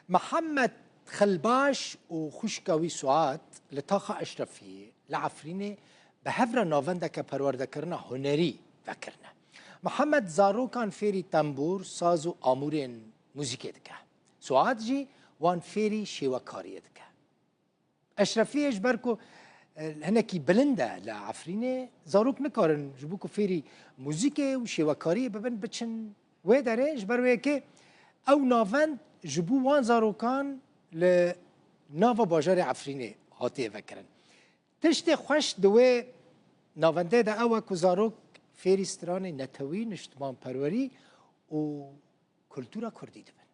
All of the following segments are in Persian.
محمد خلباش وخشكاوي سعاد لطاقة أشرفية لعفرينة بهفرة نوفندا كبرورده كرنا هنري فكرنا. محمد زارو كان فيري تنبور سازو آمورين موسيقى دكه. سعاد جي وان فيري شيوكاري دكه. أشرفية جبركو هناكي بلنده لعفرينة زاروك نكارن جبوكو فيري موسيقى وشيوكاري ببن بتشن ويداره جبروه كي او نوفند جبو وان زاروكان لناوا باجار عفرينه هاتي فكرن تشتي خوش دوي ناونده دا او کو زاروک فيري ستراني نتوي نشتمان پروري و كلتورا كردي دبن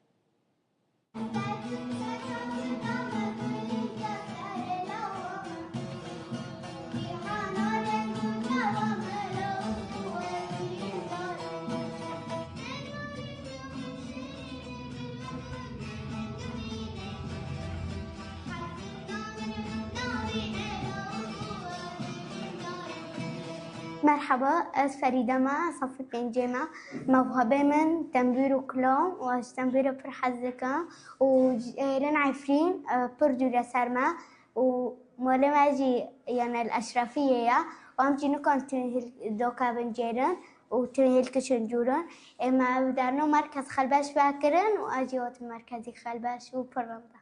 مرحبا، از فريدة ما صف التنجمة موهبة من تنبير وكلام واش تنبير برحزكا ورن عفرين بردو رسرما ومولي ماجي يعني الأشرفية وامجي نكون تنهل دوكا بنجيرن وتنهل كشنجورن اما بدارنو مركز خلباش باكرن واجي وقت مركزي خلباش وبرمدا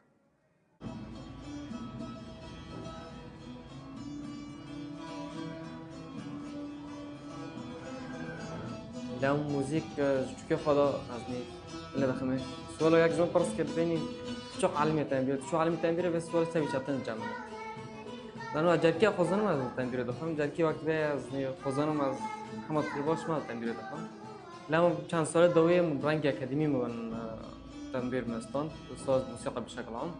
لام موزیک چوکی خدا ازنی اللي بخمه سوالو یک جون پرس کرد بینی شو عالمی تنبیه شو عالمی تنبیه بس سوال سوی چطن جمعه لانه جرکی خوزانم از تنبیه دخم جرکی وقتی به از خوزانم از حمد قرباش ما تنبیه دخم لام چند سال دوی رنگ اکادمی من تنبیه مستان استاد موسیقی بشکل عام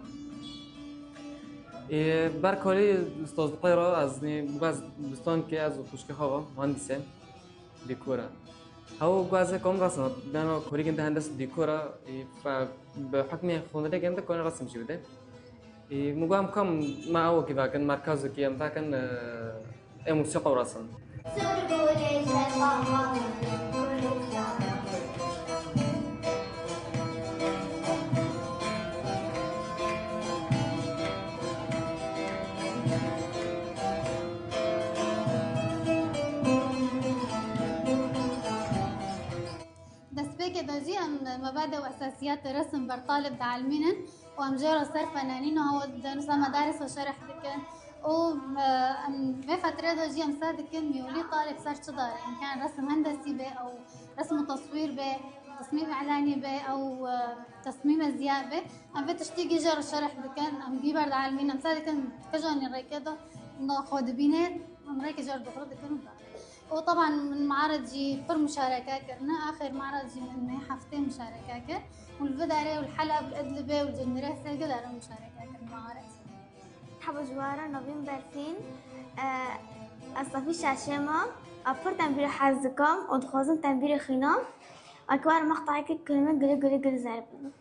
برکاری استاد قیرا از باز دستان که از خوشکی خوا مهندسه ديكورا هو جوازة كم رسمة بأنه كوري كنت هندسة ديكورا فبحكم خونده كنت كون رسم شو ده مقام كم ما هو كذا كان مركزه كي أم كان موسيقى ورسم دجي مبادئ واساسيات الرسم برطالب تعلمين وامجار صار فنانين وهو دانوس مدارس وشرح دكن و بفترة دجي امساد دكن ميولي طالب صار شدار ان كان رسم هندسي به او رسم تصوير به تصميم اعلاني به او تصميم ازياء به ام بتشتيجي جار شرح دكن ام بيبرد عالمين امساد دكن كجاني ريكدو ناخذ بينات ام ريك جار دخل دكن وطبعا من معرض جي بر مشاركة كرنا آخر معرض جي من حفتين مشاركة كر والفدارة والحلب والأدلبة والجمرة سلقدارة مشاركة كر معرض مرحبا جوارا نوفين برفين أصفي شاشمة أبر تنبير حزكم ودخوزن تنبير خينام أكبر مقطعك كلمة قلي زاربنا